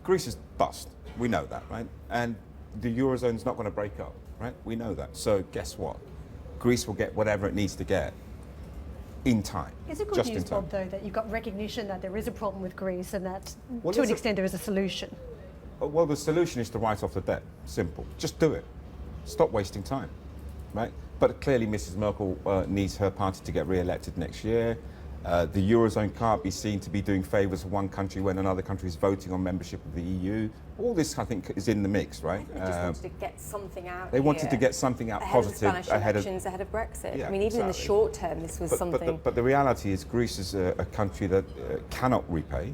Greece is bust. We know that, right? And the Eurozone's not going to break up, right? We know that. So guess what? Greece will get whatever it needs to get in time. Is it good news, Bob, though, that you've got recognition that there is a problem with Greece and that, to an extent, there is a solution? Well, the solution is to write off the debt. Simple. Just do it. Stop wasting time, right? But clearly, Mrs. Merkel needs her party to get re-elected next year. The Eurozone can't be seen to be doing favours for one country when another country is voting on membership of the EU. All this, I think, is in the mix, right? They just wanted to get something out. They wanted to get something out positive ahead of Brexit. Yeah, I mean, even in the short term, this was something. But the reality is, Greece is a country that cannot repay.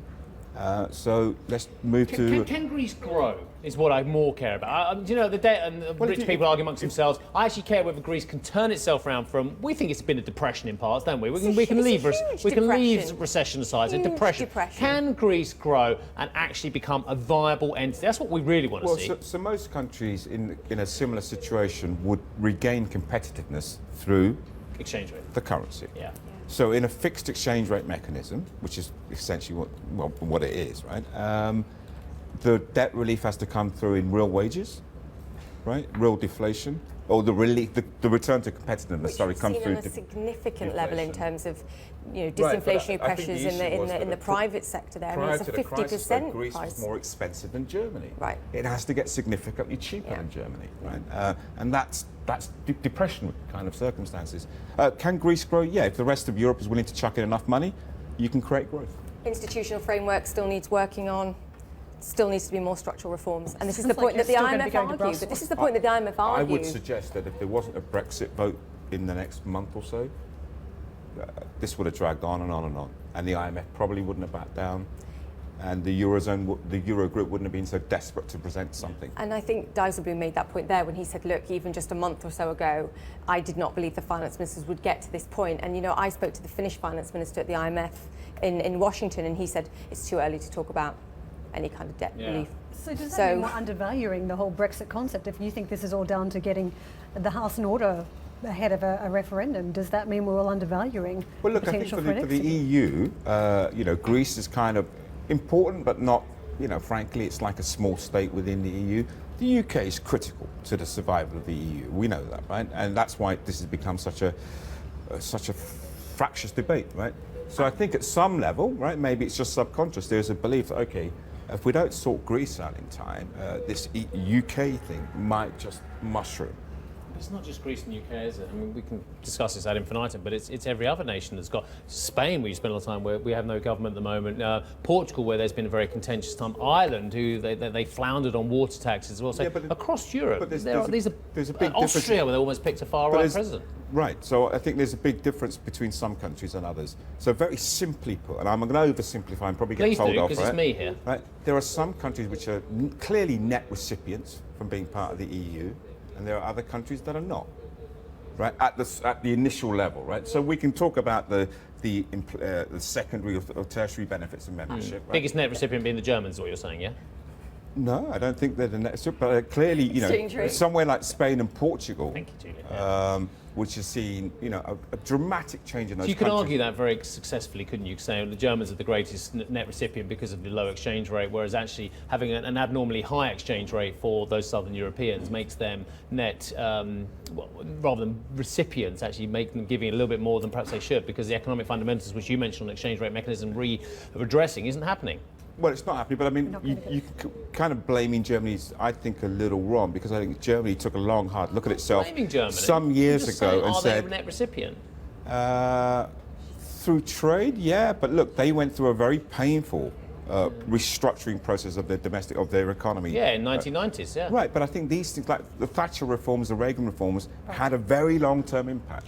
So let's move to. Can Greece grow? Is what I more care about. You know, the debt and the rich people argue amongst themselves. I actually care whether Greece can turn itself around from. We think it's been a depression in parts, don't we? We can leave recession aside. So depression. Can Greece grow and actually become a viable entity? That's what we really want to see. So most countries in a similar situation would regain competitiveness through exchange rate, the currency. Yeah. So in a fixed exchange rate mechanism, which is essentially what it is, right? The debt relief has to come through in real wages, right? Real deflation, or the relief, the return to competitiveness. Which comes through on a significant level in terms of disinflationary pressures in the private sector. There, I mean, it's a 50%. Greece is more expensive than Germany. Right. It has to get significantly cheaper than Germany, right? And that's depression kind of circumstances. Can Greece grow? Yeah, if the rest of Europe is willing to chuck in enough money, you can create growth. Institutional framework still needs working on. Still needs to be more structural reforms, and this is the point that the IMF argued. But this is the point that the IMF argued. I would suggest that if there wasn't a Brexit vote in the next month or so, this would have dragged on and on and on, and the IMF probably wouldn't have backed down, and the Eurozone, the Eurogroup wouldn't have been so desperate to present something. And I think Dijsselbloem made that point there when he said, look, even just a month or so ago, I did not believe the finance ministers would get to this point. And, you know, I spoke to the Finnish finance minister at the IMF in Washington, and he said it's too early to talk about any kind of debt relief. So does that mean we're undervaluing the whole Brexit concept? If you think this is all down to getting the house in order ahead of a referendum, does that mean we're all undervaluing potential for the EU, you know, Greece is kind of important, but not, you know, frankly, it's like a small state within the EU. The UK is critical to the survival of the EU. We know that, right? And that's why this has become such a fractious debate, right? So I think at some level, right, maybe it's just subconscious, there's a belief that, okay, if we don't sort Greece out in time, this UK thing might just mushroom. It's not just Greece and UK, is it? I mean, we can discuss this ad infinitum, but it's every other nation that's got. Spain, where you spend a lot of time, where we have no government at the moment. Portugal, where there's been a very contentious time. Ireland, who they floundered on water taxes as well. So across Europe, there's a big difference. Austria, where they almost picked a far-right president. Right, so I think there's a big difference between some countries and others. So very simply put, and I'm going to oversimplify and probably get told off, because it's me here. Right, there are some countries which are clearly net recipients from being part of the EU, and there are other countries that are not, right, at the initial level, right? So we can talk about the secondary or tertiary benefits of membership. Right? Biggest net recipient being the Germans, is what you're saying, yeah? No, I don't think they're the net, but clearly, you know, somewhere like Spain and Portugal, thank you, Julian. which has seen, you know, a dramatic change in those countries. You could argue that very successfully, couldn't you? Saying the Germans are the greatest net recipient because of the low exchange rate, whereas actually having an abnormally high exchange rate for those Southern Europeans makes them net, rather than recipients, actually make them giving a little bit more than perhaps they should, because the economic fundamentals, which you mentioned on exchange rate mechanism redressing, isn't happening. Well, it's not happening, but I mean, you kind of blaming Germany, I think, a little wrong, because I think Germany took a long, hard look at itself some years ago and said, are they a net recipient? Through trade, yeah, but look, they went through a very painful restructuring process of their economy. Yeah, in 1990s, yeah. Right, but I think these things, like the Thatcher reforms, the Reagan reforms, had a very long-term impact.